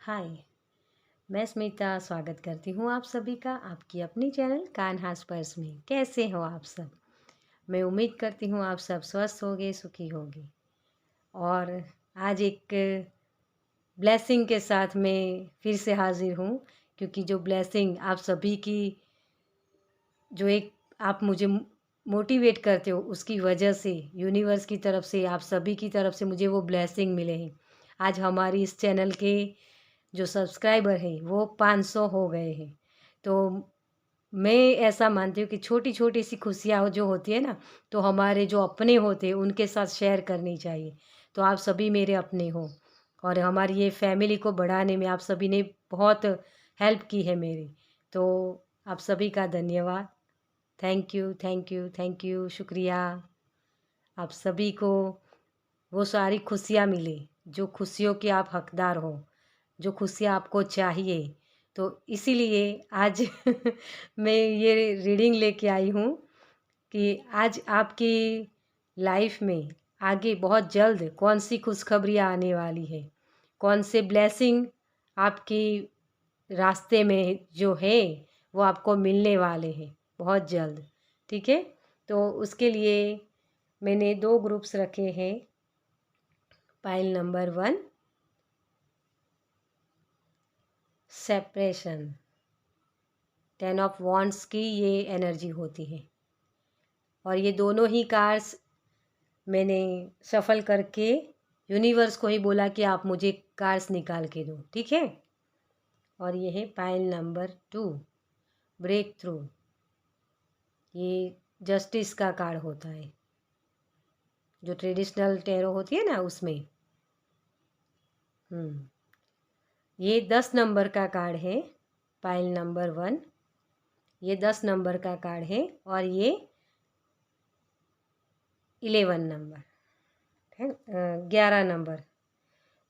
हाय, मैं स्मिता स्वागत करती हूँ आप सभी का आपकी अपनी चैनल कान्हा स्पर्श में। कैसे हो आप सब? मैं उम्मीद करती हूँ आप सब स्वस्थ होगे, सुखी होगे। और आज एक ब्लेसिंग के साथ मैं फिर से हाजिर हूँ, क्योंकि जो ब्लेसिंग आप सभी की, जो एक आप मुझे मोटिवेट करते हो, उसकी वजह से यूनिवर्स की तरफ से, आप सभी की तरफ से मुझे वो ब्लेसिंग मिले हैं। आज हमारी इस चैनल के जो सब्सक्राइबर हैं वो 500 हो गए हैं। तो मैं ऐसा मानती हूँ कि छोटी छोटी सी खुशियाँ जो होती है ना, तो हमारे जो अपने होते हैं उनके साथ शेयर करनी चाहिए। तो आप सभी मेरे अपने हो, और हमारी ये फैमिली को बढ़ाने में आप सभी ने बहुत हेल्प की है मेरी। तो आप सभी का धन्यवाद। Thank you, thank you, thank you, शुक्रिया। आप सभी को वो सारी खुशियाँ मिले जो खुशियों के आप हकदार हो, जो खुशियाँ आपको चाहिए। तो इसीलिए आज मैं ये रीडिंग लेके आई हूँ कि आज आपकी लाइफ में आगे बहुत जल्द कौन सी खुशखबरियाँ आने वाली है, कौन से ब्लेसिंग आपकी रास्ते में जो है वो आपको मिलने वाले हैं बहुत जल्द। ठीक है, तो उसके लिए मैंने 2 ग्रुप्स रखे हैं। पाइल नंबर 1, सेपरेशन। 10 ऑफ वॉन्ड्स की ये एनर्जी होती है, और ये दोनों ही कार्ड्स मैंने शफल करके यूनिवर्स को ही बोला कि आप मुझे कार्ड्स निकाल के दो। ठीक है, और ये है पाइल नंबर 2, ब्रेक थ्रू। ये जस्टिस का कार्ड होता है, जो ट्रेडिशनल टैरो होती है ना उसमें। ये 10 नंबर का कार्ड है, पाइल नंबर 1। ये 10 नंबर का कार्ड है, और ये 11 नंबर है, 11 नंबर।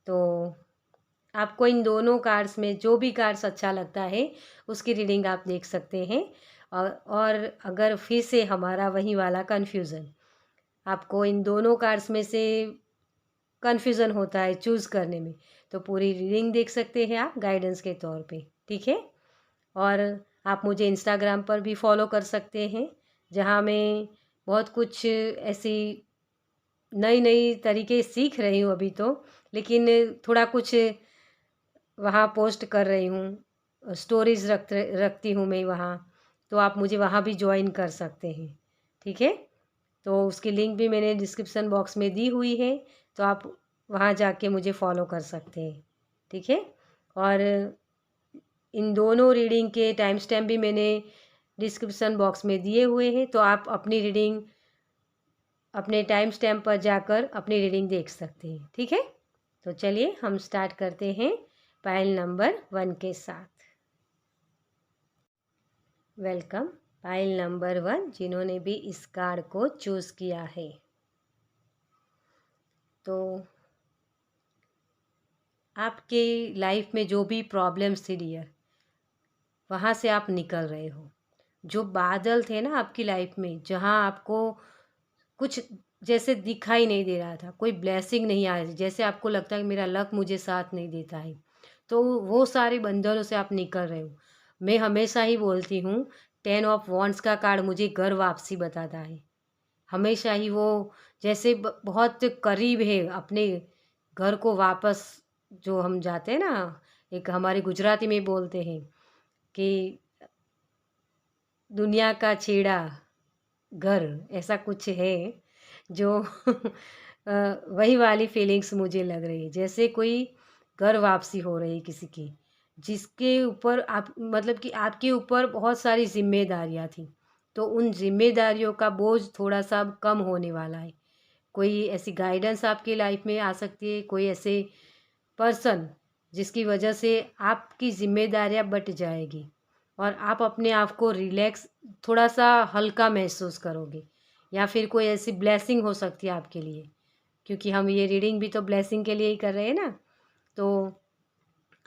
तो आपको इन दोनों कार्ड्स में जो भी कार्ड्स अच्छा लगता है उसकी रीडिंग आप देख सकते हैं। और अगर फिर से हमारा वही वाला कन्फ्यूज़न, आपको इन दोनों कार्ड्स में से कन्फ्यूज़न होता है चूज़ करने में, तो पूरी रीडिंग देख सकते हैं आप गाइडेंस के तौर पे। ठीक है, और आप मुझे इंस्टाग्राम पर भी फॉलो कर सकते हैं, जहाँ मैं बहुत कुछ ऐसी नई नई तरीके सीख रही हूँ अभी तो, लेकिन थोड़ा कुछ वहाँ पोस्ट कर रही हूँ, स्टोरीज़ रखती हूँ मैं वहाँ। तो आप मुझे वहाँ भी ज्वाइन कर सकते हैं। ठीक है, तो उसकी लिंक भी मैंने डिस्क्रिप्शन बॉक्स में दी हुई है, तो आप वहाँ जाके मुझे फॉलो कर सकते हैं। ठीक है, और इन दोनों रीडिंग के टाइम स्टैम्प भी मैंने डिस्क्रिप्शन बॉक्स में दिए हुए हैं, तो आप अपनी रीडिंग अपने टाइम स्टैम्प पर जाकर अपनी रीडिंग देख सकते हैं। ठीक है, तो चलिए हम स्टार्ट करते हैं पाइल नंबर 1 के साथ। वेलकम पाइल नंबर 1, जिन्होंने भी इस कार्ड को चूज़ किया है। तो आपके लाइफ में जो भी प्रॉब्लम्स थी डियर, वहाँ से आप निकल रहे हो। जो बादल थे ना आपकी लाइफ में, जहाँ आपको कुछ जैसे दिखाई नहीं दे रहा था, कोई ब्लेसिंग नहीं आ रही, जैसे आपको लगता है कि मेरा लक मुझे साथ नहीं देता है, तो वो सारे बंधनों से आप निकल रहे हो। मैं हमेशा ही बोलती हूँ, 10 ऑफ वॉन्ड्स का कार्ड मुझे घर वापसी बताता है। हमेशा ही वो जैसे बहुत करीब है अपने घर को वापस, जो हम जाते हैं ना, एक हमारे गुजराती में बोलते हैं कि दुनिया का छेड़ा घर, ऐसा कुछ है जो वही वाली फीलिंग्स मुझे लग रही है, जैसे कोई घर वापसी हो रही है किसी की, जिसके ऊपर आप मतलब कि आपके ऊपर बहुत सारी जिम्मेदारियां थी, तो उन जिम्मेदारियों का बोझ थोड़ा सा अब कम होने वाला है। कोई ऐसी गाइडेंस आपकी लाइफ में आ सकती है, कोई ऐसे पर्सन जिसकी वजह से आपकी जिम्मेदारियां बट जाएगी, और आप अपने आप को रिलैक्स, थोड़ा सा हल्का महसूस करोगे, या फिर कोई ऐसी ब्लेसिंग हो सकती है आपके लिए, क्योंकि हम ये रीडिंग भी तो ब्लेसिंग के लिए ही कर रहे हैं ना। तो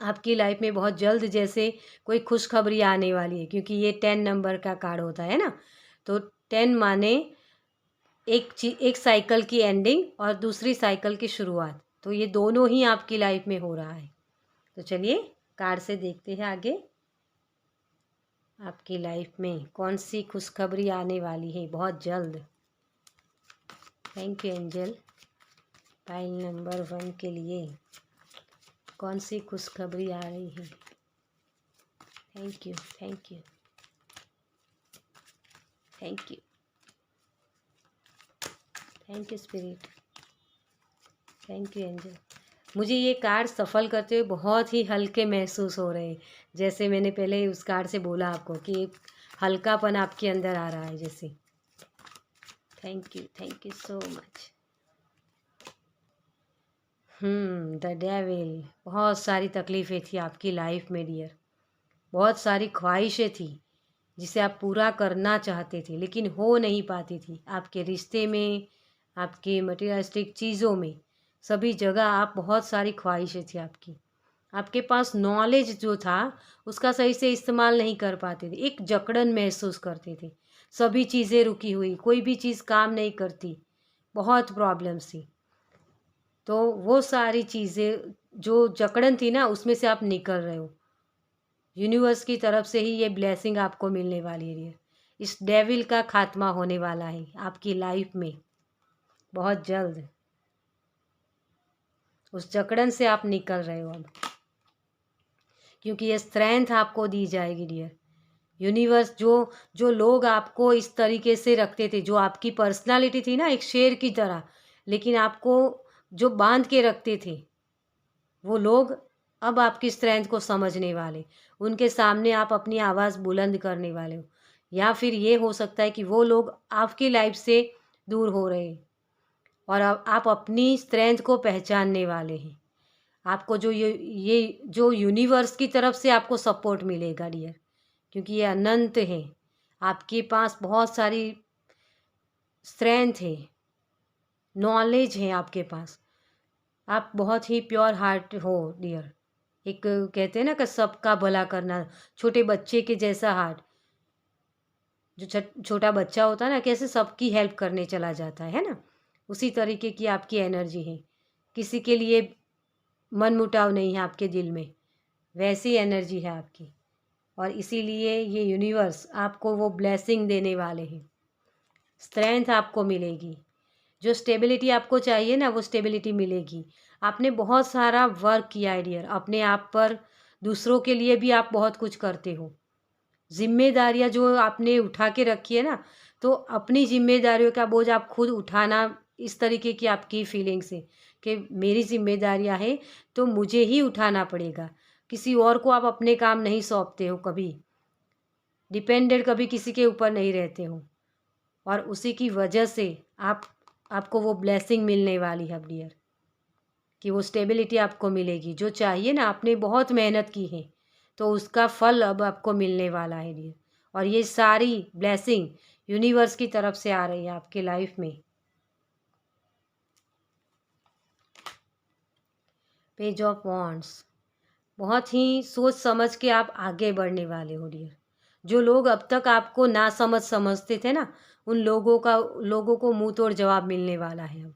आपकी लाइफ में बहुत जल्द जैसे कोई खुशखबरी आने वाली है, क्योंकि ये 10 नंबर का कार्ड होता है ना, तो 10 माने एक साइकिल की एंडिंग और दूसरी साइकिल की शुरुआत, तो ये दोनों ही आपकी लाइफ में हो रहा है। तो चलिए कार्ड से देखते हैं आगे आपकी लाइफ में कौन सी खुशखबरी आने वाली है बहुत जल्द। Thank you angel. पाइल नंबर 1 के लिए कौन सी खुशखबरी आ रही है। Thank you thank you thank you thank you spirit, thank you angel. मुझे ये कार्ड सफल करते हुए बहुत ही हल्के महसूस हो रहे हैं। जैसे मैंने पहले उस कार्ड से बोला आपको कि एक हल्कापन आपके अंदर आ रहा है जैसे। Thank you so much. The devil. बहुत सारी तकलीफ़ें थी आपकी लाइफ में डियर, बहुत सारी ख्वाहिशें थी जिसे आप पूरा करना चाहते थे लेकिन हो नहीं पाती थी। आपके रिश्ते में, आपके मटेरियलिस्टिक चीज़ों में, सभी जगह आप बहुत सारी ख्वाहिशें थी आपकी। आपके पास नॉलेज जो था उसका सही से इस्तेमाल नहीं कर पाते थे, एक जकड़न महसूस करते थे, सभी चीज़ें रुकी हुई, कोई भी चीज़ काम नहीं करती, बहुत प्रॉब्लम्स थी। तो वो सारी चीज़ें जो जकड़न थी ना उसमें से आप निकल रहे हो। यूनिवर्स की तरफ से ही ये ब्लेसिंग आपको मिलने वाली है। इस डेविल का खात्मा होने वाला है आपकी लाइफ में बहुत जल्द। उस जकड़न से आप निकल रहे हो अब, क्योंकि ये स्ट्रेंथ आपको दी जाएगी डियर। यूनिवर्स जो जो लोग आपको इस तरीके से रखते थे, जो आपकी पर्सनालिटी थी ना एक शेर की तरह, लेकिन आपको जो बांध के रखते थे, वो लोग अब आपकी स्ट्रेंथ को समझने वाले, उनके सामने आप अपनी आवाज़ बुलंद करने वाले हो। या फिर ये हो सकता है कि वो लोग आपकी लाइफ से दूर हो रहे हैं और अब आप अपनी स्ट्रेंथ को पहचानने वाले हैं। आपको जो ये जो यूनिवर्स की तरफ से आपको सपोर्ट मिलेगा डियर, क्योंकि ये अनंत है। आपके पास बहुत सारी स्ट्रेंथ है, नॉलेज है आपके पास, आप बहुत ही प्योर हार्ट हो डियर। एक कहते हैं ना कि सबका भला करना, छोटे बच्चे के जैसा हार्ट। जो छोटा बच्चा होता है ना कैसे सबकी हेल्प करने चला जाता है ना, उसी तरीके की आपकी एनर्जी है। किसी के लिए मनमुटाव नहीं है आपके दिल में, वैसी एनर्जी है आपकी। और इसीलिए ये यूनिवर्स आपको वो ब्लेसिंग देने वाले हैं, स्ट्रेंथ आपको मिलेगी, जो स्टेबिलिटी आपको चाहिए ना वो स्टेबिलिटी मिलेगी। आपने बहुत सारा वर्क किया है डियर अपने आप पर, दूसरों के लिए भी आप बहुत कुछ करते हो। जिम्मेदारियां जो आपने उठा के रखी है ना, तो अपनी जिम्मेदारियों का बोझ आप खुद उठाना, इस तरीके की आपकी फीलिंग्स है कि मेरी जिम्मेदारियां हैं तो मुझे ही उठाना पड़ेगा। किसी और को आप अपने काम नहीं सौंपते हो, कभी डिपेंडेंट कभी किसी के ऊपर नहीं रहते हो। और उसी की वजह से आपको वो ब्लेसिंग मिलने वाली है डियर, कि वो स्टेबिलिटी आपको मिलेगी जो चाहिए ना। आपने बहुत मेहनत की है तो उसका फल अब आपको मिलने वाला है डियर। और ये सारी ब्लेसिंग यूनिवर्स की तरफ से आ रही है आपके लाइफ में। Page of wands. बहुत ही सोच समझ के आप आगे बढ़ने वाले हो डियर। जो लोग अब तक आपको ना समझते थे ना, उन लोगों को मुंह तोड़ जवाब मिलने वाला है अब,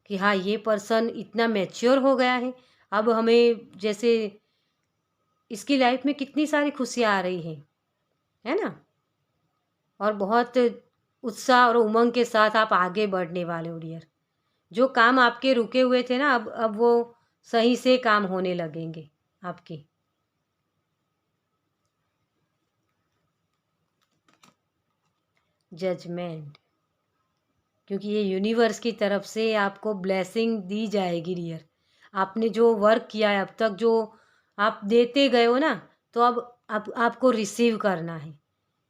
कि हाँ ये पर्सन इतना मैच्योर हो गया है। अब हमें जैसे इसकी लाइफ में कितनी सारी खुशियाँ आ रही हैं, है ना। और बहुत उत्साह और उमंग के साथ आप आगे बढ़ने वाले हो डियर। जो काम आपके रुके हुए थे ना, अब वो सही से काम होने लगेंगे आपके। जजमेंट। क्योंकि ये यूनिवर्स की तरफ से आपको ब्लेसिंग दी जाएगी डियर। आपने जो वर्क किया है अब तक, जो आप देते गए हो ना, तो अब आपको रिसीव करना है।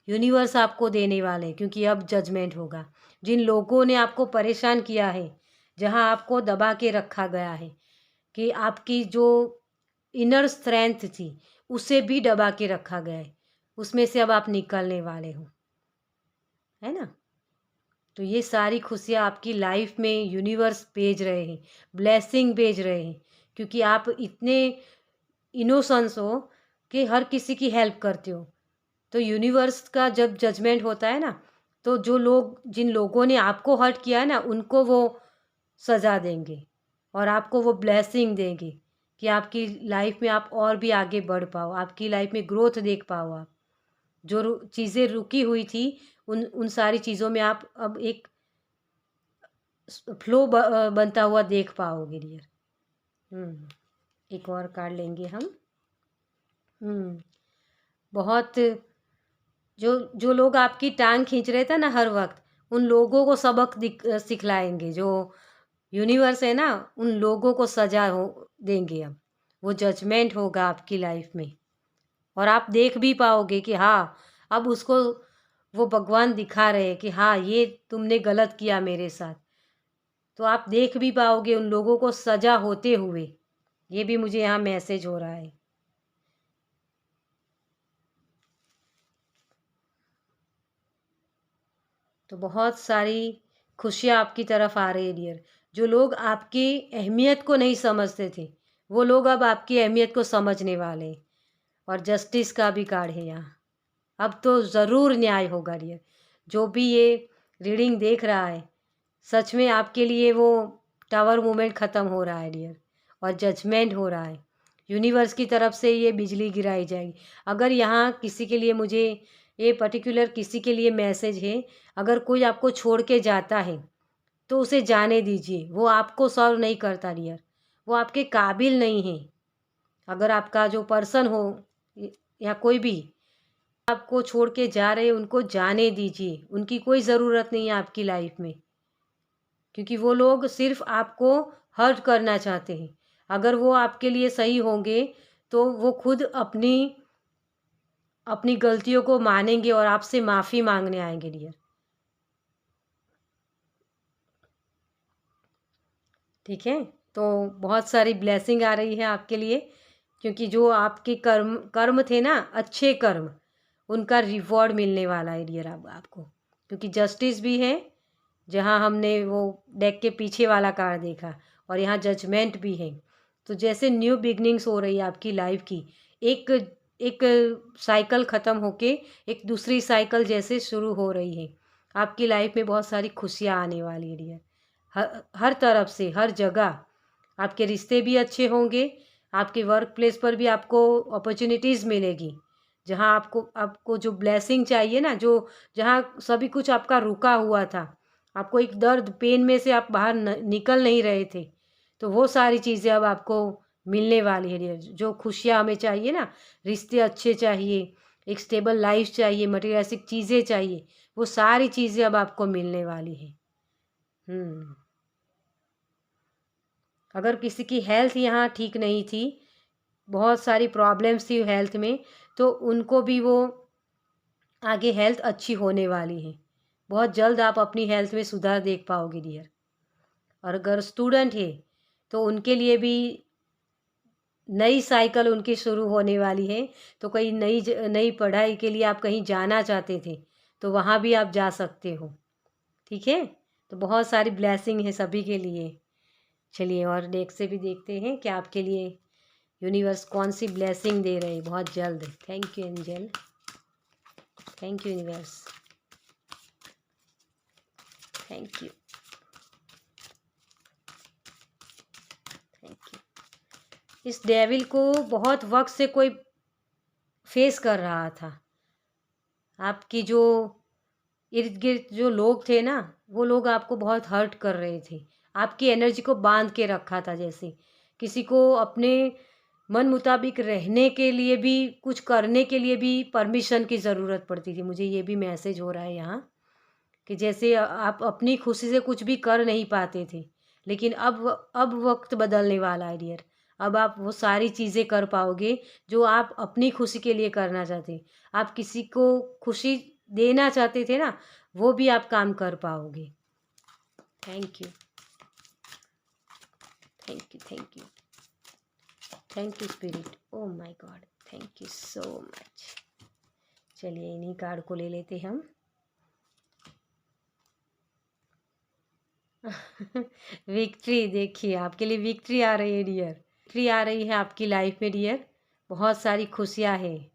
यूनिवर्स आपको देने वाले हैं, क्योंकि अब जजमेंट होगा। जिन लोगों ने आपको परेशान किया है, जहां आपको दबा के रखा गया है, कि आपकी जो इनर स्ट्रेंथ थी उसे भी दबा के रखा गया है, उसमें से अब आप निकलने वाले हो, है ना। तो ये सारी खुशियाँ आपकी लाइफ में यूनिवर्स भेज रहे हैं, ब्लेसिंग भेज रहे हैं, क्योंकि आप इतने इनोसेंस हो कि हर किसी की हेल्प करते हो। तो यूनिवर्स का जब जजमेंट होता है ना, तो जिन लोगों ने आपको हर्ट किया है ना, उनको वो सज़ा देंगे और आपको वो ब्लेसिंग देंगे कि आपकी लाइफ में आप और भी आगे बढ़ पाओ, आपकी लाइफ में ग्रोथ देख पाओ आप। जो चीज़ें रुकी हुई थी उन उन सारी चीज़ों में आप अब एक फ्लो बनता हुआ देख पाओगे डियर। एक और कार्ड लेंगे हम। बहुत जो जो लोग आपकी टांग खींच रहे थे ना हर वक्त, उन लोगों को सबक सिखलाएंगे। जो यूनिवर्स है ना, उन लोगों को सजा हो देंगे। अब वो जजमेंट होगा आपकी लाइफ में, और आप देख भी पाओगे कि हाँ, अब उसको वो भगवान दिखा रहे हैं कि हाँ, ये तुमने गलत किया मेरे साथ। तो आप देख भी पाओगे उन लोगों को सजा होते हुए। ये भी मुझे यहाँ मैसेज हो रहा है। तो बहुत सारी खुशियाँ आपकी तरफ आ रही है डियर। जो लोग आपकी अहमियत को नहीं समझते थे, वो लोग अब आपकी अहमियत को समझने वाले हैं। और जस्टिस का भी कार्ड है यहाँ। अब तो ज़रूर न्याय होगा डियर। जो भी ये रीडिंग देख रहा है, सच में आपके लिए वो टावर मूवमेंट ख़त्म हो रहा है डियर, और जजमेंट हो रहा है। यूनिवर्स की तरफ से ये बिजली गिराई जाएगी। अगर यहाँ किसी के लिए, मुझे ये पर्टिकुलर किसी के लिए मैसेज है, अगर कोई आपको छोड़ के जाता है तो उसे जाने दीजिए। वो आपको सर्व नहीं करता डियर, वो आपके काबिल नहीं है। अगर आपका जो पर्सन हो या कोई भी आपको छोड़ के जा रहे हैं, उनको जाने दीजिए। उनकी कोई ज़रूरत नहीं है आपकी लाइफ में, क्योंकि वो लोग सिर्फ आपको हर्ट करना चाहते हैं। अगर वो आपके लिए सही होंगे तो वो खुद अपनी अपनी गलतियों को मानेंगे और आपसे माफ़ी मांगने आएंगे डियर। ठीक है, तो बहुत सारी ब्लेसिंग आ रही है आपके लिए, क्योंकि जो आपके कर्म कर्म थे ना, अच्छे कर्म, उनका रिवॉर्ड मिलने वाला है डियर अब आपको। क्योंकि जस्टिस भी है, जहाँ हमने वो डेक के पीछे वाला कार्ड देखा, और यहाँ जजमेंट भी है। तो जैसे न्यू बिगनिंग्स हो रही है आपकी लाइफ की, एक एक साइकिल ख़त्म होके एक दूसरी साइकिल जैसे शुरू हो रही है। आपकी लाइफ में बहुत सारी खुशियाँ आने वाली है डियर। हर तरफ से, हर जगह आपके रिश्ते भी अच्छे होंगे। आपके वर्क प्लेस पर भी आपको अपॉर्चुनिटीज़ मिलेगी, जहाँ आपको आपको जो ब्लेसिंग चाहिए ना, जो जहाँ सभी कुछ आपका रुका हुआ था, आपको एक दर्द पेन में से आप बाहर निकल नहीं रहे थे, तो वो सारी चीज़ें अब आपको मिलने वाली है डियर। जो खुशियाँ हमें चाहिए ना, रिश्ते अच्छे चाहिए, एक स्टेबल लाइफ चाहिए, मटेरियलिस्टिक चीज़ें चाहिए, वो सारी चीज़ें अब आपको मिलने वाली है। अगर किसी की हेल्थ यहाँ ठीक नहीं थी, बहुत सारी प्रॉब्लम्स थी हेल्थ में, तो उनको भी वो आगे हेल्थ अच्छी होने वाली है। बहुत जल्द आप अपनी हेल्थ में सुधार देख पाओगे डियर। और अगर स्टूडेंट है तो उनके लिए भी नई साइकिल उनकी शुरू होने वाली है। तो कहीं नई पढ़ाई के लिए आप कहीं जाना चाहते थे, तो वहाँ भी आप जा सकते हो। ठीक है, तो बहुत सारी ब्लेसिंग है सभी के लिए। चलिए, और डेक से भी देखते हैं कि आपके लिए यूनिवर्स कौन सी ब्लेसिंग दे रहे हैं बहुत जल्द। Thank you angel, thank you universe, thank you, thank you. इस डेविल को बहुत वक्त से कोई फेस कर रहा था। आपकी जो इर्द गिर्द जो लोग थे ना, वो लोग आपको बहुत हर्ट कर रहे थे। आपकी एनर्जी को बांध के रखा था। जैसे किसी को अपने मन मुताबिक रहने के लिए भी, कुछ करने के लिए भी परमिशन की ज़रूरत पड़ती थी। मुझे ये भी मैसेज हो रहा है यहाँ कि जैसे आप अपनी खुशी से कुछ भी कर नहीं पाते थे, लेकिन अब वक्त बदलने वाला है डियर। अब आप वो सारी चीज़ें कर पाओगे जो आप अपनी खुशी के लिए करना चाहते। आप किसी को खुशी देना चाहते थे ना, वो भी आप काम कर पाओगे। Thank you, thank you, thank you, thank you spirit. Oh my God, thank you so much. चलिए, इन्हीं कार्ड को ले लेते हम। विक्ट्री, देखिए आपके लिए विक्ट्री आ रही है डियर। विक्ट्री आ रही है आपकी लाइफ में डियर। बहुत सारी खुशियाँ हैं,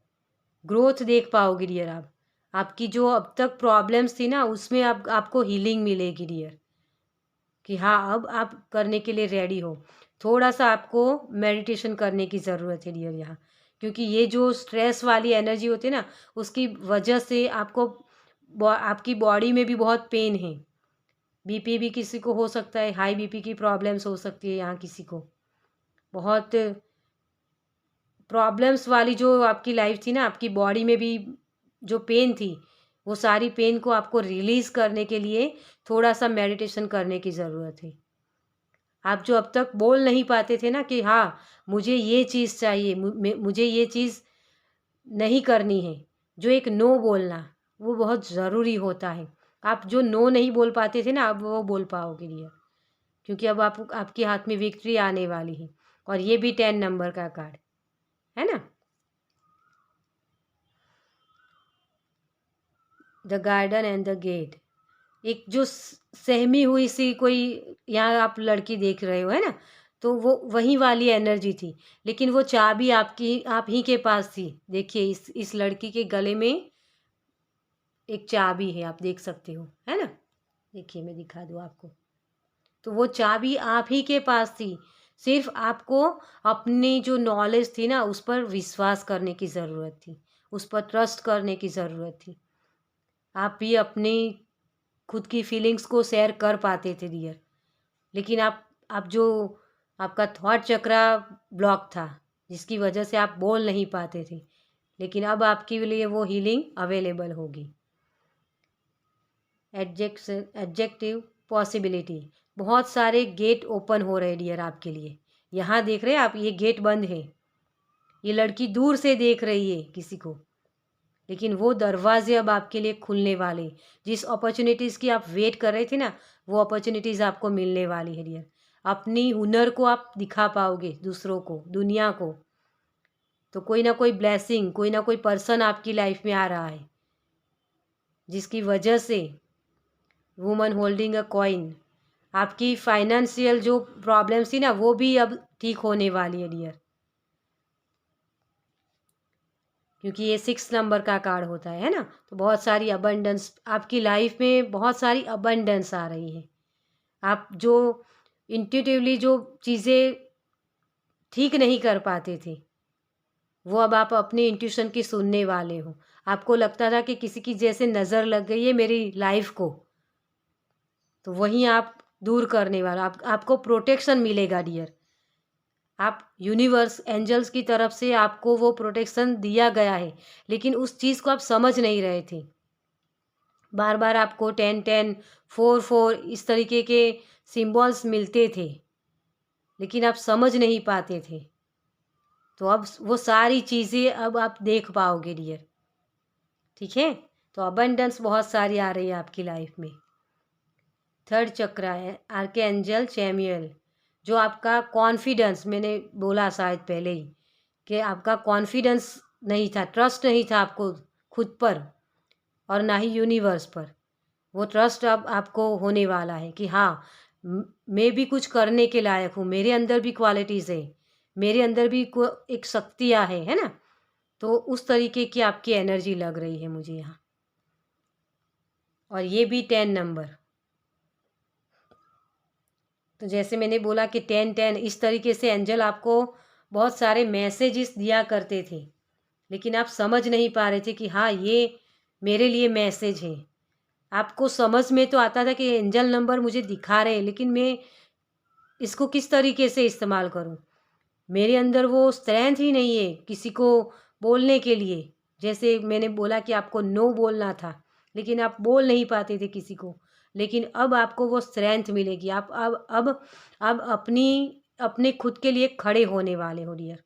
ग्रोथ देख पाओगे डियर। आप आपकी जो अब तक प्रॉब्लम्स थी ना, उसमें आपको हीलिंग मिलेगी डियर, कि हाँ, अब आप करने के लिए रेडी हो। थोड़ा सा आपको मेडिटेशन करने की ज़रूरत है डियर यहाँ, क्योंकि ये जो स्ट्रेस वाली एनर्जी होती है ना, उसकी वजह से आपकी बॉडी में भी बहुत पेन है। बीपी भी किसी को हो सकता है, हाई बीपी की प्रॉब्लम्स हो सकती है यहाँ किसी को। बहुत प्रॉब्लम्स वाली जो आपकी लाइफ थी ना, आपकी बॉडी में भी जो पेन थी, वो सारी पेन को आपको रिलीज़ करने के लिए थोड़ा सा मेडिटेशन करने की ज़रूरत है। आप जो अब तक बोल नहीं पाते थे ना कि हाँ, मुझे ये चीज़ चाहिए, मुझे ये चीज़ नहीं करनी है, जो एक नो बोलना, वो बहुत ज़रूरी होता है। आप जो नो नहीं बोल पाते थे ना, अब वो बोल पाओगे डियर, क्योंकि अब आपके हाथ में विक्ट्री आने वाली है। और ये भी 10 नंबर का कार्ड है ना, the garden and the gate. एक जो सहमी हुई सी कोई यहाँ आप लड़की देख रहे हो, है ना, तो वो वही वाली एनर्जी थी, लेकिन वो चाबी आप ही के पास थी। देखिए इस लड़की के गले में एक चाबी है, आप देख सकते हो, है ना। देखिए मैं दिखा दूँ आपको, तो वो चाबी आप ही के पास थी। सिर्फ आपको अपनी जो नॉलेज थी ना, उस पर विश्वास करने की ज़रूरत थी, उस पर ट्रस्ट करने की ज़रूरत थी। आप भी अपनी खुद की फीलिंग्स को शेयर कर पाते थे डियर, लेकिन आप जो आपका थॉट चक्रा ब्लॉक था, जिसकी वजह से आप बोल नहीं पाते थे, लेकिन अब आपके लिए वो हीलिंग अवेलेबल होगी। एडजेक्टिव पॉसिबिलिटी, बहुत सारे गेट ओपन हो रहे डियर आपके लिए। यहाँ देख रहे हैं आप, ये गेट बंद है, ये लड़की दूर से देख रही है किसी को, लेकिन वो दरवाजे अब आपके लिए खुलने वाले। जिस अपॉर्चुनिटीज़ की आप वेट कर रहे थे ना, वो अपॉर्चुनिटीज़ आपको मिलने वाली है डियर। अपनी हुनर को आप दिखा पाओगे दूसरों को, दुनिया को। तो कोई ना कोई ब्लेसिंग, कोई ना कोई पर्सन आपकी लाइफ में आ रहा है, जिसकी वजह से वुमन होल्डिंग अ कॉइन, आपकी फाइनेंशियल जो प्रॉब्लम्स थी ना, वो भी अब ठीक होने वाली है डियर, क्योंकि ये 6 नंबर का कार्ड होता है ना। तो बहुत सारी अबंडेंस आपकी लाइफ में, बहुत सारी अबंडेंस आ रही है। आप जो इंट्यूटिवली जो चीज़ें ठीक नहीं कर पाते थे, वो अब आप अपनी इंट्यूशन की सुनने वाले हो। आपको लगता था कि किसी की जैसे नज़र लग गई है मेरी लाइफ को, तो वहीं आप दूर करने वाला, आपको प्रोटेक्शन मिलेगा डियर। आप यूनिवर्स एंजल्स की तरफ से आपको वो प्रोटेक्शन दिया गया है, लेकिन उस चीज़ को आप समझ नहीं रहे थे। बार बार आपको 10-10, 4-4 इस तरीके के सिंबल्स मिलते थे, लेकिन आप समझ नहीं पाते थे। तो अब वो सारी चीज़ें अब आप देख पाओगे डियर, ठीक है। तो अबंडेंस बहुत सारी आ रही है आपकी लाइफ में। थर्ड चक्र है आर्कएंजल चैमुएल, जो आपका कॉन्फिडेंस, मैंने बोला शायद पहले ही कि आपका कॉन्फिडेंस नहीं था, ट्रस्ट नहीं था आपको खुद पर और ना ही यूनिवर्स पर। वो ट्रस्ट अब आपको होने वाला है कि हाँ, मैं भी कुछ करने के लायक हूँ, मेरे अंदर भी क्वालिटीज़ है, मेरे अंदर भी एक शक्तियाँ है ना। तो उस तरीके की आपकी एनर्जी लग रही है मुझे यहाँ। और ये भी 10 नंबर, तो जैसे मैंने बोला कि 10-10 इस तरीके से एंजल आपको बहुत सारे मैसेजेस दिया करते थे, लेकिन आप समझ नहीं पा रहे थे कि हाँ, ये मेरे लिए मैसेज है। आपको समझ में तो आता था कि एंजल नंबर मुझे दिखा रहे हैं, लेकिन मैं इसको किस तरीके से इस्तेमाल करूं। मेरे अंदर वो स्ट्रेंथ ही नहीं है किसी को बोलने के लिए। जैसे मैंने बोला कि आपको नो बोलना था, लेकिन आप बोल नहीं पाते थे किसी को, लेकिन अब आपको वो स्ट्रेंथ मिलेगी। आप अब अपने खुद के लिए खड़े होने वाले हो डियर।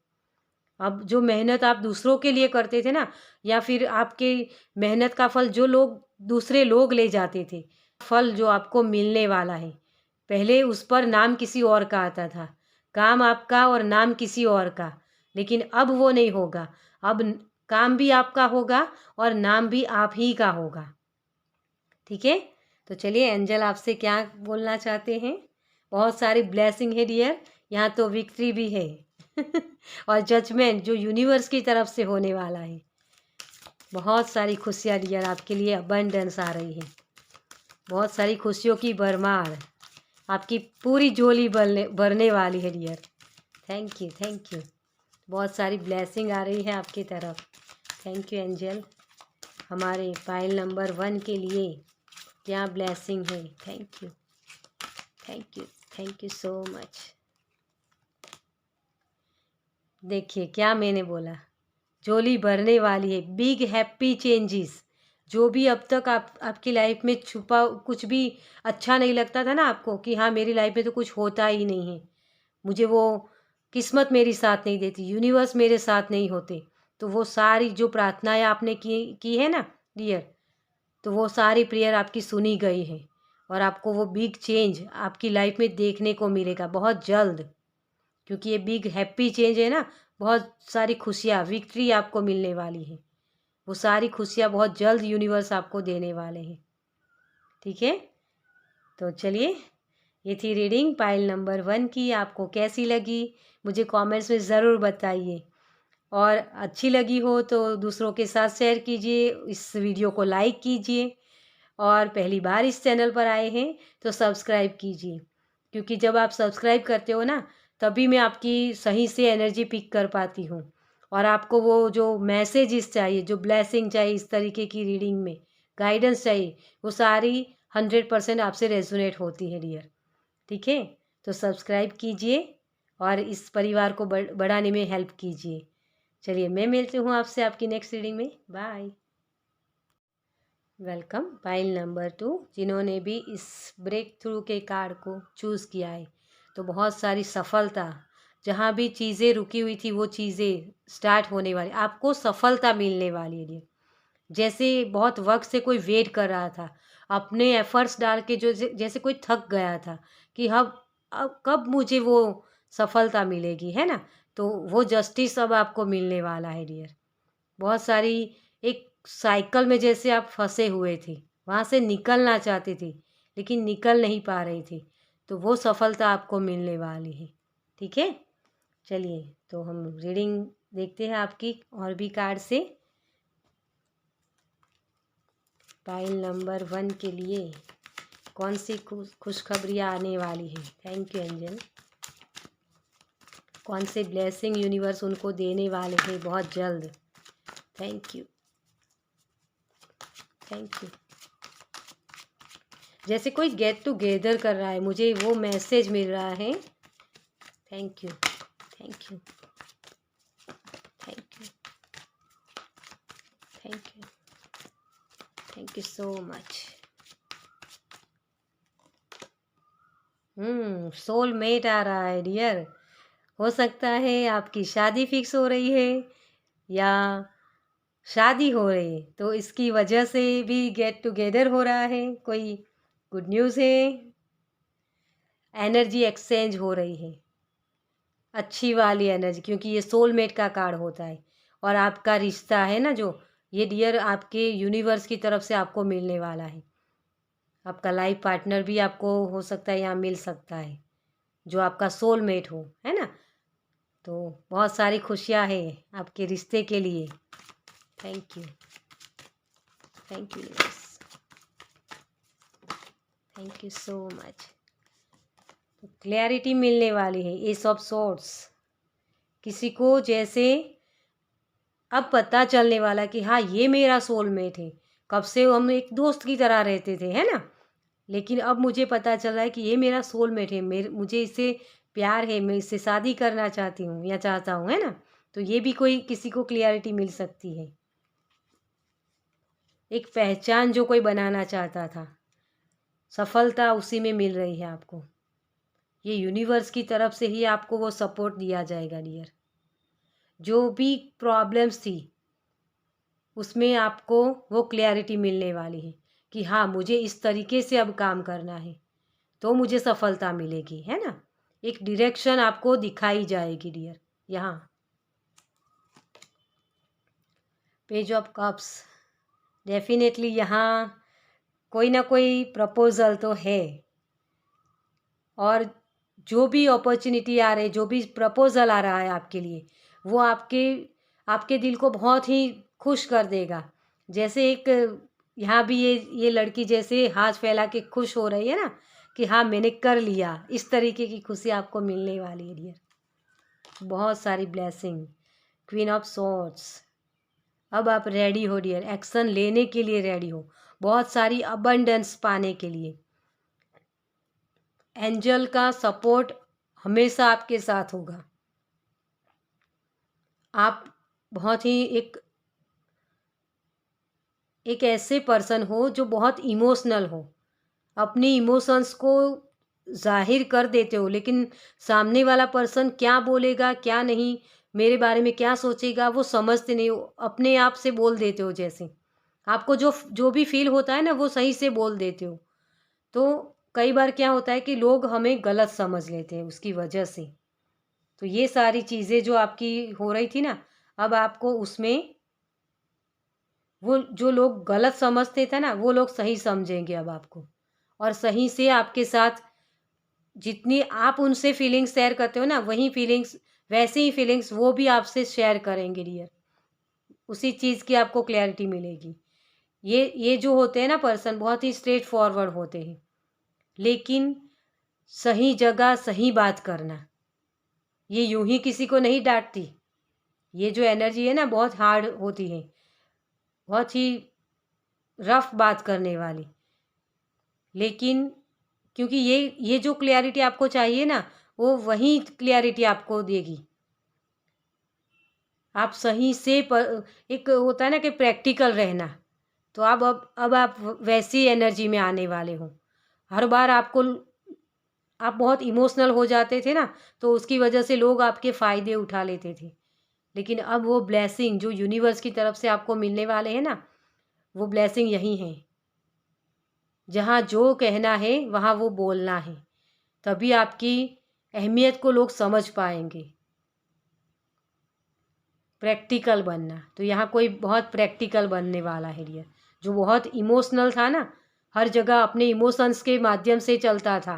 अब जो मेहनत आप दूसरों के लिए करते थे ना, या फिर आपके मेहनत का फल जो दूसरे लोग ले जाते थे, फल जो आपको मिलने वाला है, पहले उस पर नाम किसी और का आता था, काम आपका और नाम किसी और का, लेकिन अब वो नहीं होगा। अब काम भी आपका होगा और नाम भी आप ही का होगा, ठीक है। तो चलिए, एंजल आपसे क्या बोलना चाहते हैं। बहुत सारी ब्लेसिंग है डियर, यहाँ तो विक्ट्री भी है और जजमेंट जो यूनिवर्स की तरफ से होने वाला है। बहुत सारी खुशियाँ डियर आपके लिए अबंडेंस आ रही है, बहुत सारी खुशियों की भरमार। आपकी पूरी झोली भरने वाली है dear. Thank you, thank you. बहुत सारी ब्लेसिंग आ रही है आपकी तरफ। Thank you angel. हमारे पाइल नंबर 1 के लिए क्या ब्लेसिंग है। Thank you, thank you, thank you so much. देखिए क्या मैंने बोला, झोली भरने वाली है। Big happy changes. जो भी अब तक आपकी लाइफ में छुपा कुछ भी अच्छा नहीं लगता था ना आपको, कि हाँ मेरी लाइफ में तो कुछ होता ही नहीं है, मुझे वो किस्मत मेरी साथ नहीं देती, यूनिवर्स मेरे साथ नहीं होते, तो वो सारी जो प्रार्थनाएं आपने की है ना डियर, तो वो सारी प्रेयर आपकी सुनी गई है। और आपको वो बिग चेंज आपकी लाइफ में देखने को मिलेगा बहुत जल्द, क्योंकि ये बिग हैप्पी चेंज है ना। बहुत सारी खुशियाँ, विक्ट्री आपको मिलने वाली है। वो सारी खुशियाँ बहुत जल्द यूनिवर्स आपको देने वाले हैं। ठीक है, तो चलिए, ये थी रीडिंग पाइल नंबर 1 की। आपको कैसी लगी मुझे कमेंट्स में ज़रूर बताइए, और अच्छी लगी हो तो दूसरों के साथ शेयर कीजिए, इस वीडियो को लाइक कीजिए, और पहली बार इस चैनल पर आए हैं तो सब्सक्राइब कीजिए, क्योंकि जब आप सब्सक्राइब करते हो ना, तभी मैं आपकी सही से एनर्जी पिक कर पाती हूँ। और आपको वो जो मैसेजेस चाहिए, जो ब्लेसिंग चाहिए, इस तरीके की रीडिंग में गाइडेंस चाहिए, वो सारी 100% आपसे रेजोनेट होती है डियर। ठीक है, तो सब्सक्राइब कीजिए और इस परिवार को बढ़ाने में हेल्प कीजिए। चलिए, मैं मिलती हूँ आपसे आपकी नेक्स्ट रीडिंग में। बाय। वेलकम पाइल नंबर 2, जिन्होंने भी इस ब्रेक थ्रू के कार्ड को चूज़ किया है। तो बहुत सारी सफलता, जहाँ भी चीज़ें रुकी हुई थी वो चीज़ें स्टार्ट होने वाली, आपको सफलता मिलने वाली है। जैसे बहुत वक्त से कोई वेट कर रहा था, अपने एफर्ट्स डाल के, जो जैसे कोई थक गया था कि अब कब मुझे वो सफलता मिलेगी, है ना। तो वो जस्टिस अब आपको मिलने वाला है डियर। बहुत सारी एक साइकिल में जैसे आप फंसे हुए थे, वहाँ से निकलना चाहते थे लेकिन निकल नहीं पा रहे थे, तो वो सफलता आपको मिलने वाली है। ठीक है, चलिए, तो हम रीडिंग देखते हैं आपकी और भी कार्ड से। पाइल नंबर 1 के लिए कौन सी खुशखबरियाँ आने वाली हैं। Thank you angel. कौन से ब्लेसिंग यूनिवर्स उनको देने वाले हैं बहुत जल्द। Thank you, thank you. जैसे कोई गेट टुगेदर कर रहा है, मुझे वो मैसेज मिल रहा है। Thank you, thank you, thank you, thank you, thank you so much. Soulmate आ रहा है डियर। हो सकता है आपकी शादी फिक्स हो रही है या शादी हो रही है, तो इसकी वजह से भी गेट टुगेदर हो रहा है। कोई गुड न्यूज़ है, एनर्जी एक्सचेंज हो रही है, अच्छी वाली एनर्जी, क्योंकि ये सोलमेट का कार्ड होता है। और आपका रिश्ता है ना, जो ये डियर आपके यूनिवर्स की तरफ से आपको मिलने वाला है। आपका लाइफ पार्टनर भी आपको हो सकता है यहाँ मिल सकता है, जो आपका सोलमेट हो, है ना। तो बहुत सारी खुशियाँ हैं आपके रिश्ते के लिए। Thank you, thank you universe, thank you so much. तो क्लैरिटी मिलने वाली है, एस ऑफ सोर्ड्स। किसी को जैसे अब पता चलने वाला कि हाँ ये मेरा सोलमेट है। कब से हम एक दोस्त की तरह रहते थे, है ना, लेकिन अब मुझे पता चल रहा है कि ये मेरा सोलमेट है, मुझे इससे प्यार है, मैं इससे शादी करना चाहती हूँ या चाहता हूँ, है ना। तो ये भी कोई किसी को क्लियरिटी मिल सकती है। एक पहचान जो कोई बनाना चाहता था, सफलता उसी में मिल रही है आपको। ये यूनिवर्स की तरफ से ही आपको वो सपोर्ट दिया जाएगा डियर। जो भी प्रॉब्लम्स थी उसमें आपको वो क्लैरिटी मिलने वाली है कि हाँ मुझे इस तरीके से अब काम करना है तो मुझे सफलता मिलेगी, है ना। एक डायरेक्शन आपको दिखाई जाएगी डियर। यहाँ पेज ऑफ कप्स, डेफिनेटली यहाँ कोई ना कोई प्रपोजल तो है, और जो भी अपॉर्चुनिटी आ रही है, जो भी प्रपोजल आ रहा है आपके लिए, वो आपके दिल को बहुत ही खुश कर देगा। जैसे एक यहाँ भी ये लड़की जैसे हाथ फैला के खुश हो रही है ना, कि हाँ मैंने कर लिया। इस तरीके की खुशी आपको मिलने वाली है डियर। बहुत सारी ब्लेसिंग। क्वीन ऑफ सोर्ड्स, अब आप रेडी हो डियर, एक्शन लेने के लिए रेडी हो, बहुत सारी अबंडेंस पाने के लिए। एंजल का सपोर्ट हमेशा आपके साथ होगा। आप बहुत ही एक ऐसे पर्सन हो जो बहुत इमोशनल हो, अपने इमोशंस को जाहिर कर देते हो, लेकिन सामने वाला पर्सन क्या बोलेगा क्या नहीं, मेरे बारे में क्या सोचेगा, वो समझते नहीं हो, अपने आप से बोल देते हो। जैसे आपको जो जो भी फील होता है ना, वो सही से बोल देते हो। तो कई बार क्या होता है कि लोग हमें गलत समझ लेते हैं उसकी वजह से। तो ये सारी चीज़ें जो आपकी हो रही थी ना, अब आपको उसमें वो जो लोग गलत समझते थे ना, वो लोग सही समझेंगे अब आपको, और सही से आपके साथ जितनी आप उनसे फीलिंग्स शेयर करते हो ना, वही फीलिंग्स, वैसे ही फीलिंग्स वो भी आपसे शेयर करेंगे डियर। उसी चीज़ की आपको क्लैरिटी मिलेगी। ये जो होते हैं ना पर्सन, बहुत ही स्ट्रेट फॉरवर्ड होते हैं, लेकिन सही जगह सही बात करना, ये यूं ही किसी को नहीं डांटती। ये जो एनर्जी है ना, बहुत हार्ड होती है, बहुत ही रफ बात करने वाली। लेकिन क्योंकि ये जो क्लैरिटी आपको चाहिए ना, वो वही क्लैरिटी आपको देगी। आप सही से एक होता है ना कि प्रैक्टिकल रहना, तो अब आप वैसी एनर्जी में आने वाले हो। हर बार आप बहुत इमोशनल हो जाते थे ना, तो उसकी वजह से लोग आपके फ़ायदे उठा लेते थे। लेकिन अब वो ब्लेसिंग जो यूनिवर्स की तरफ से आपको मिलने वाले हैं ना, वो ब्लेसिंग यही है। जहाँ जो कहना है वहाँ वो बोलना है, तभी आपकी अहमियत को लोग समझ पाएंगे। प्रैक्टिकल बनना, तो यहाँ कोई बहुत प्रैक्टिकल बनने वाला है डियर। जो बहुत इमोशनल था ना, हर जगह अपने इमोशंस के माध्यम से चलता था,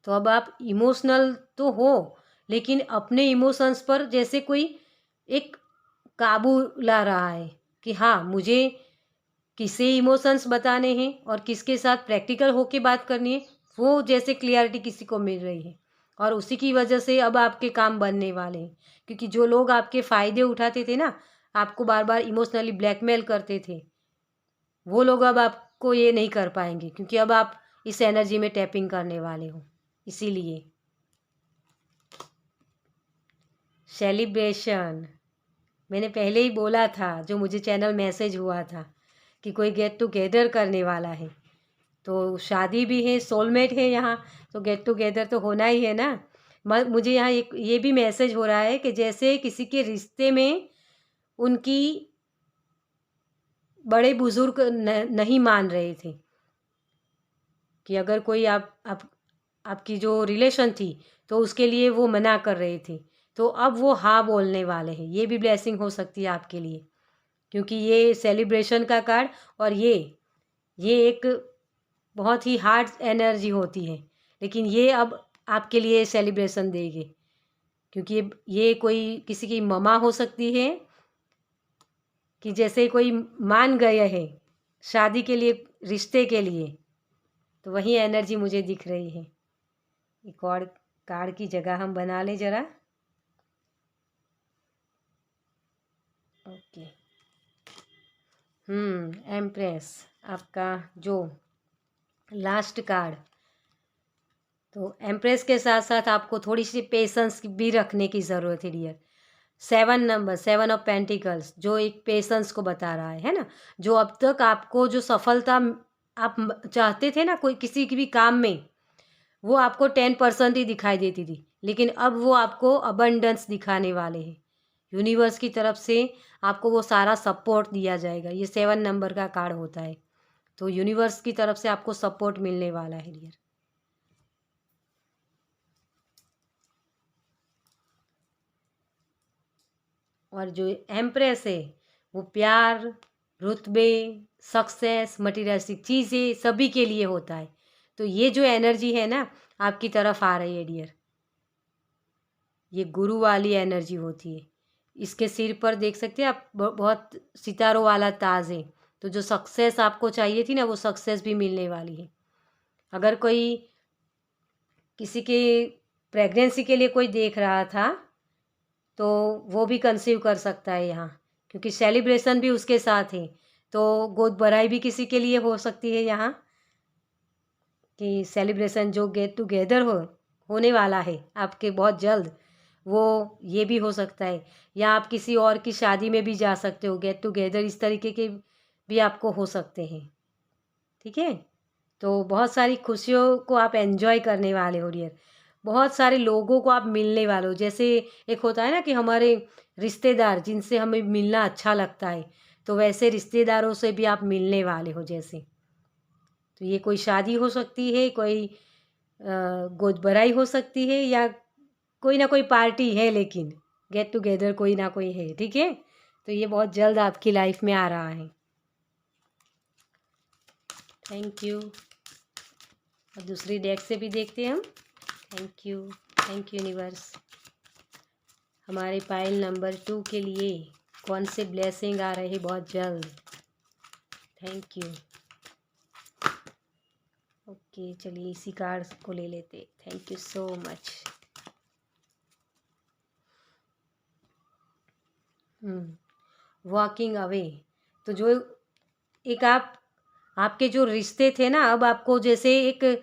तो अब आप इमोशनल तो हो, लेकिन अपने इमोशंस पर जैसे कोई एक काबू ला रहा है कि हाँ मुझे किसे इमोशंस बताने हैं और किसके साथ प्रैक्टिकल होके बात करनी है, वो जैसे क्लियरिटी किसी को मिल रही है। और उसी की वजह से अब आपके काम बनने वाले हैं, क्योंकि जो लोग आपके फ़ायदे उठाते थे ना, आपको बार बार इमोशनली ब्लैकमेल करते थे, वो लोग अब आपको ये नहीं कर पाएंगे, क्योंकि अब आप इस एनर्जी में टैपिंग करने वाले हो। इसीलिए सेलिब्रेशन, मैंने पहले ही बोला था, जो मुझे चैनल मैसेज हुआ था कि कोई गेट टुगेदर करने वाला है, तो शादी भी है, सोलमेट है यहाँ, तो गेट टुगेदर तो होना ही है ना। मुझे यहाँ एक ये भी मैसेज हो रहा है कि जैसे किसी के रिश्ते में उनकी बड़े बुजुर्ग नहीं मान रहे थे, कि अगर कोई आपकी जो रिलेशन थी तो उसके लिए वो मना कर रहे थे, तो अब वो हाँ बोलने वाले हैं। ये भी ब्लेसिंग हो सकती है आपके लिए, क्योंकि ये सेलिब्रेशन का कार्ड, और ये एक बहुत ही हार्ड एनर्जी होती है, लेकिन ये अब आपके लिए सेलिब्रेशन देगी, क्योंकि ये कोई किसी की ममा हो सकती है, कि जैसे कोई मान गए हैं शादी के लिए, रिश्ते के लिए, तो वही एनर्जी मुझे दिख रही है। एक और कार्ड की जगह हम बना लें ज़रा। ओके, एम्प्रेस आपका जो लास्ट कार्ड, तो एम्प्रेस के साथ साथ आपको थोड़ी सी पेशेंस भी रखने की ज़रूरत है डियर। 7 नंबर, 7 ऑफ पेंटिकल्स, जो एक पेशेंस को बता रहा है ना। जो अब तक आपको जो सफलता आप चाहते थे ना कोई किसी की भी काम में, वो आपको 10% ही दिखाई देती थी, लेकिन अब वो आपको अबंडेंस दिखाने वाले हैं। यूनिवर्स की तरफ से आपको वो सारा सपोर्ट दिया जाएगा। ये 7 नंबर का कार्ड होता है, तो यूनिवर्स की तरफ से आपको सपोर्ट मिलने वाला है डियर। और जो एम्प्रेस है, वो प्यार, रुतबे, सक्सेस, मटीरियलिस्टिक चीज़ें सभी के लिए होता है। तो ये जो एनर्जी है ना, आपकी तरफ आ रही है डियर, ये गुरु वाली एनर्जी होती है। इसके सिर पर देख सकते हैं आप बहुत सितारों वाला ताज है। तो जो सक्सेस आपको चाहिए थी ना, वो सक्सेस भी मिलने वाली है। अगर कोई किसी के प्रेगनेंसी के लिए कोई देख रहा था तो वो भी कंसीव कर सकता है यहाँ, क्योंकि सेलिब्रेशन भी उसके साथ है। तो गोद भराई भी किसी के लिए हो सकती है यहाँ, कि सेलिब्रेशन जो गेट टुगेदर होने वाला है आपके बहुत जल्द, वो ये भी हो सकता है। या आप किसी और की शादी में भी जा सकते हो, गेट टुगेदर इस तरीके के भी आपको हो सकते हैं। ठीक है, तो बहुत सारी खुशियों को आप एंजॉय करने वाले हो डियर। बहुत सारे लोगों को आप मिलने वाले हो। जैसे एक होता है ना कि हमारे रिश्तेदार जिनसे हमें मिलना अच्छा लगता है, तो वैसे रिश्तेदारों से भी आप मिलने वाले हो। जैसे तो ये कोई शादी हो सकती है, कोई गोद भराई हो सकती है, या कोई ना कोई पार्टी है, लेकिन गेट टुगेदर कोई ना कोई है। ठीक है, तो ये बहुत जल्द आपकी लाइफ में आ रहा है। Thank you. और दूसरी डेक से भी देखते हैं हम। Thank you universe. हमारे पाइल नंबर 2 के लिए कौन से ब्लेसिंग आ रहे हैं बहुत जल्द। Thank you. ओके, चलिए इसी कार्ड को ले लेते। Thank you so much. Walking away, तो जो एक आपके जो रिश्ते थे ना, अब आपको जैसे एक,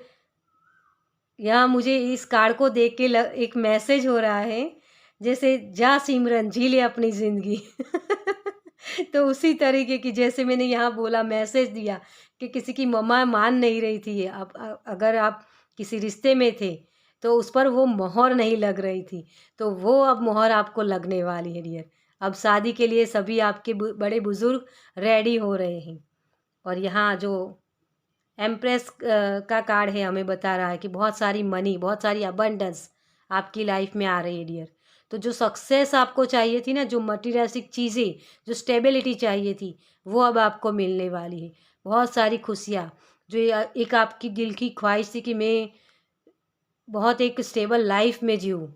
यहाँ मुझे इस कार्ड को देख के एक मैसेज हो रहा है, जैसे जा सिमरन जी ले अपनी ज़िंदगी। तो उसी तरीके की, जैसे मैंने यहाँ बोला, मैसेज दिया कि किसी की मम्मा मान नहीं रही थी। अब अगर आप किसी रिश्ते में थे तो उस पर वो मोहर नहीं लग रही थी, तो वो अब मोहर आपको लगने वाली है डियर। अब शादी के लिए सभी आपके बड़े बुज़ुर्ग रेडी हो रहे हैं। और यहाँ जो एम्प्रेस का कार्ड है, हमें बता रहा है कि बहुत सारी मनी, बहुत सारी अबंडेंस आपकी लाइफ में आ रही है डियर। तो जो सक्सेस आपको चाहिए थी ना, जो मटीरियलिस्टिक चीज़ें, जो स्टेबिलिटी चाहिए थी, वो अब आपको मिलने वाली है। बहुत सारी खुशियाँ, जो एक आपकी दिल की ख्वाहिश थी कि मैं बहुत एक स्टेबल लाइफ में जीऊँ,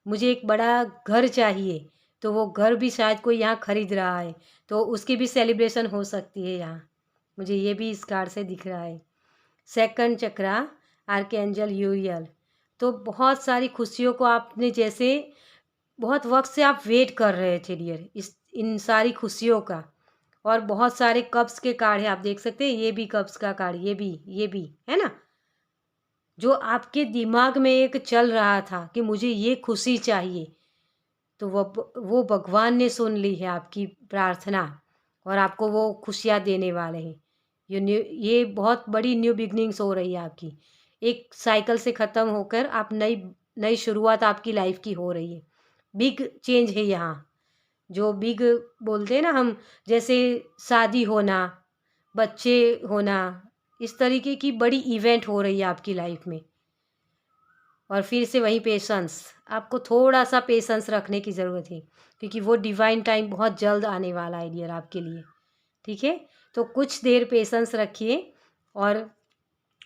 मुझे एक बड़ा घर चाहिए, तो वो घर भी शायद कोई यहाँ ख़रीद रहा है, तो उसकी भी सेलिब्रेशन हो सकती है यहाँ। मुझे ये भी इस कार्ड से दिख रहा है। सेकंड चक्रा, आर्कएंजल यूरियल। तो बहुत सारी खुशियों को आपने, जैसे बहुत वक्त से आप वेट कर रहे थे डियर, इन सारी खुशियों का। और बहुत सारे कप्स के कार्ड है, आप देख सकते हैं। ये भी कप्स का कार्ड, ये भी है ना। जो आपके दिमाग में एक चल रहा था कि मुझे ये खुशी चाहिए, तो वो भगवान ने सुन ली है आपकी प्रार्थना, और आपको वो खुशियाँ देने वाले हैं। ये बहुत बड़ी न्यू बिगनिंग्स हो रही है आपकी। एक साइकिल से ख़त्म होकर आप नई नई शुरुआत आपकी लाइफ की हो रही है। बिग चेंज है यहाँ, जो बिग बोलते हैं ना हम, जैसे शादी होना, बच्चे होना, इस तरीके की बड़ी इवेंट हो रही है आपकी लाइफ में। और फिर से वही पेशेंस, आपको थोड़ा सा पेशेंस रखने की ज़रूरत है, क्योंकि वो डिवाइन टाइम बहुत जल्द आने वाला है डियर आपके लिए। ठीक है, तो कुछ देर पेशेंस रखिए, और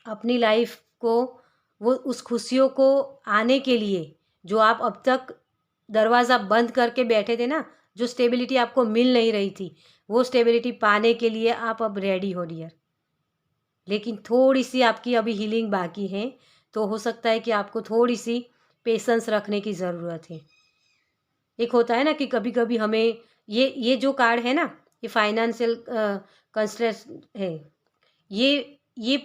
अपनी लाइफ को, वो उस खुशियों को आने के लिए, जो आप अब तक दरवाज़ा बंद करके बैठे थे ना, जो स्टेबिलिटी आपको मिल नहीं रही थी, वो स्टेबिलिटी पाने के लिए आप अब रेडी हो डियर। लेकिन थोड़ी सी आपकी अभी हीलिंग बाकी है, तो हो सकता है कि आपको थोड़ी सी पेशेंस रखने की ज़रूरत है। एक होता है ना कि कभी कभी हमें ये जो कार्ड है ना, ये फाइनेंशियल कंस्ट्रेस है। ये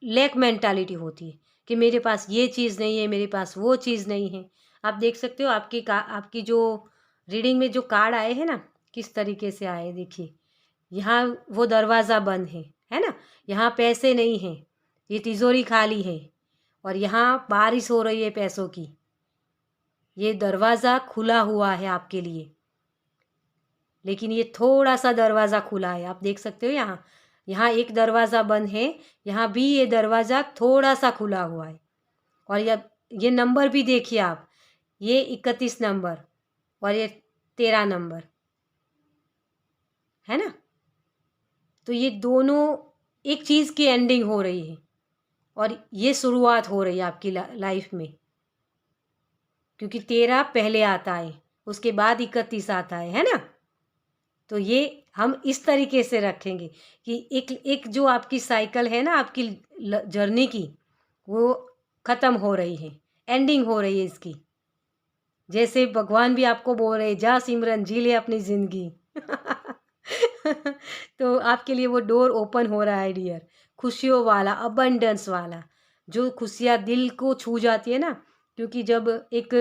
लैक मेंटालिटी होती है कि मेरे पास ये चीज़ नहीं है, मेरे पास वो चीज़ नहीं है। आप देख सकते हो आपकी जो रीडिंग में जो कार्ड आए हैं ना, किस तरीके से आए, देखिए। यहाँ वो दरवाज़ा बंद है ना। यहाँ पैसे नहीं हैं, ये तिजोरी खाली है। और यहाँ बारिश हो रही है पैसों की। ये दरवाज़ा खुला हुआ है आपके लिए, लेकिन ये थोड़ा सा दरवाज़ा खुला है। आप देख सकते हो यहाँ यहाँ एक दरवाज़ा बंद है, यहाँ भी ये दरवाज़ा थोड़ा सा खुला हुआ है। और ये नंबर भी देखिए आप, ये 31 नंबर और ये 13 नंबर है ना। तो ये दोनों एक चीज़ की एंडिंग हो रही है, और ये शुरुआत हो रही है आपकी लाइफ में, क्योंकि 13 पहले आता है, उसके बाद 31 आता है ना। तो ये हम इस तरीके से रखेंगे कि एक एक जो आपकी साइकिल है ना, आपकी जर्नी की, वो ख़त्म हो रही है, एंडिंग हो रही है इसकी। जैसे भगवान भी आपको बोल रहे जा सिमरन जी ले अपनी ज़िंदगी। तो आपके लिए वो डोर ओपन हो रहा है डियर, खुशियों वाला, अबंडेंस वाला, जो खुशियाँ दिल को छू जाती है ना। क्योंकि जब एक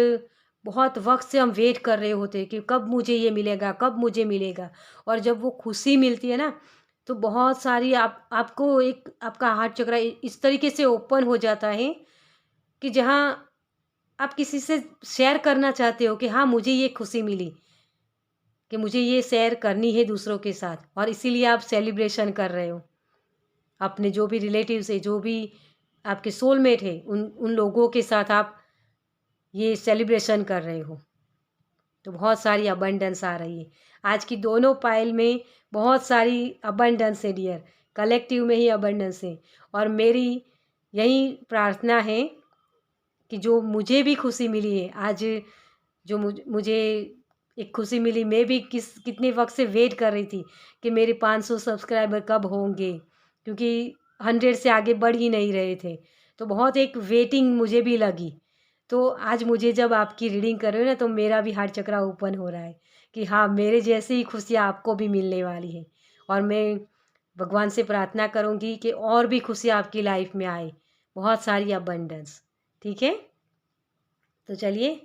बहुत वक्त से हम वेट कर रहे होते हैं कि कब मुझे ये मिलेगा, कब मुझे मिलेगा, और जब वो खुशी मिलती है ना, तो बहुत सारी आपको एक आपका हार्ट चक्र इस तरीके से ओपन हो जाता है कि जहाँ आप किसी से शेयर करना चाहते हो कि हाँ मुझे ये खुशी मिली, कि मुझे ये शेयर करनी है दूसरों के साथ, और इसीलिए आप सेलिब्रेशन कर रहे हो। अपने जो भी रिलेटिव्स है, जो भी आपके सोलमेट है, उन उन लोगों के साथ आप ये सेलिब्रेशन कर रहे हो। तो बहुत सारी अबंडेंस आ रही है आज की दोनों पाइल में, बहुत सारी अबंडेंस है डियर, कलेक्टिव में ही अबंडेंस है। और मेरी यही प्रार्थना है कि जो मुझे भी खुशी मिली है आज, जो मुझे एक खुशी मिली, मैं भी कितने वक्त से वेट कर रही थी कि मेरे 500 सब्सक्राइबर कब होंगे, क्योंकि 100 से आगे बढ़ ही नहीं रहे थे। तो बहुत एक वेटिंग मुझे भी लगी। तो आज मुझे जब आपकी रीडिंग कर रहे हो ना, तो मेरा भी हार्ट चक्रा ओपन हो रहा है कि हाँ मेरे जैसी ही खुशियाँ आपको भी मिलने वाली है। और मैं भगवान से प्रार्थना करूँगी कि और भी खुशियाँ आपकी लाइफ में आए, बहुत सारी अबंडेंस। ठीक है, तो चलिए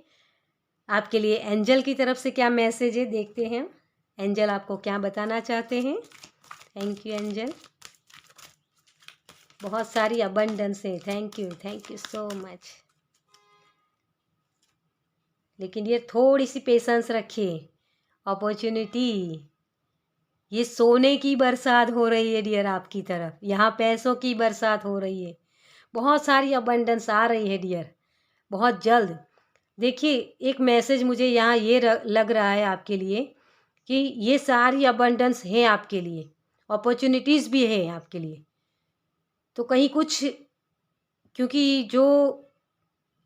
आपके लिए एंजल की तरफ से क्या मैसेज है देखते हैं। एंजल आपको क्या बताना चाहते हैं। थैंक यू एंजल, बहुत सारी अबंडेंस है। Thank you so much. लेकिन ये थोड़ी सी पेशेंस रखिए। अपॉर्चुनिटी, ये सोने की बरसात हो रही है डियर आपकी तरफ, यहाँ पैसों की बरसात हो रही है, बहुत सारी अबंडेंस आ रही है डियर, बहुत जल्द। देखिए एक मैसेज मुझे यहाँ ये लग रहा है आपके लिए कि ये सारी अबंडेंस है आपके लिए, अपॉर्चुनिटीज़ भी है आपके लिए। तो कहीं कुछ, क्योंकि जो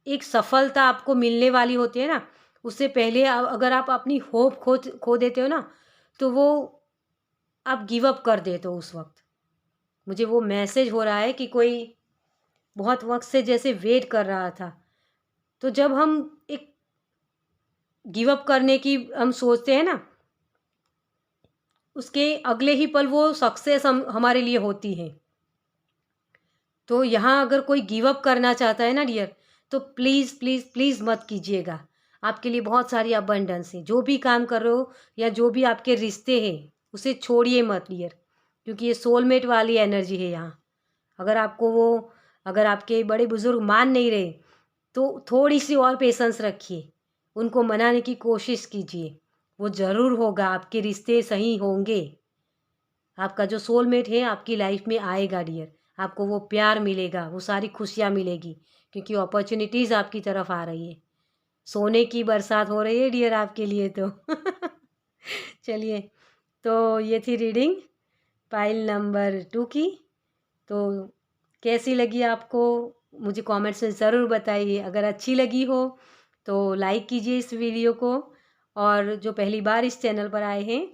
एक सफलता आपको मिलने वाली होती है ना, उससे पहले अगर आप अपनी होप खो देते हो ना, तो वो आप गिव अप कर देते हो उस वक्त। मुझे वो मैसेज हो रहा है कि कोई बहुत वक्त से जैसे वेट कर रहा था, तो जब हम एक गिव अप करने की हम सोचते हैं ना, उसके अगले ही पल वो सक्सेस हमारे लिए होती है। तो यहाँ अगर कोई गिव अप करना चाहता है ना डियर, तो प्लीज़ प्लीज़ प्लीज़ मत कीजिएगा। आपके लिए बहुत सारी अबंडेंस है, जो भी काम कर रहे हो या जो भी आपके रिश्ते हैं उसे छोड़िए मत डियर, क्योंकि ये सोलमेट वाली एनर्जी है यहाँ। अगर आपको वो, अगर आपके बड़े बुजुर्ग मान नहीं रहे, तो थोड़ी सी और पेशेंस रखिए, उनको मनाने की कोशिश कीजिए, वो ज़रूर होगा, आपके रिश्ते सही होंगे। आपका जो सोलमेट है आपकी लाइफ में आएगा डियर, आपको वो प्यार मिलेगा, वो सारी खुशियाँ मिलेगी, क्योंकि अपॉर्चुनिटीज़ आपकी तरफ आ रही है। सोने की बरसात हो रही है डियर आपके लिए तो। चलिए, तो ये थी रीडिंग पाइल नंबर 2 की। तो कैसी लगी आपको, मुझे कमेंट्स में ज़रूर बताइए। अगर अच्छी लगी हो तो लाइक कीजिए इस वीडियो को, और जो पहली बार इस चैनल पर आए हैं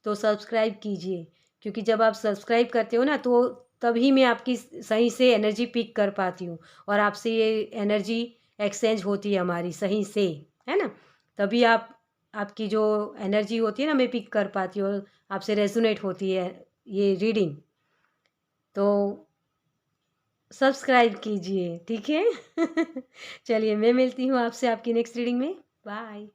तो सब्सक्राइब कीजिए, क्योंकि जब आप सब्सक्राइब करते हो ना, तो तभी मैं आपकी सही से एनर्जी पिक कर पाती हूँ, और आपसे ये एनर्जी एक्सचेंज होती है हमारी सही से, है ना। तभी आपकी जो एनर्जी होती है ना, मैं पिक कर पाती हूँ, आपसे रेजोनेट होती है ये रीडिंग। तो सब्सक्राइब कीजिए, ठीक है। चलिए मैं मिलती हूँ आपसे आपकी नेक्स्ट रीडिंग में। बाय।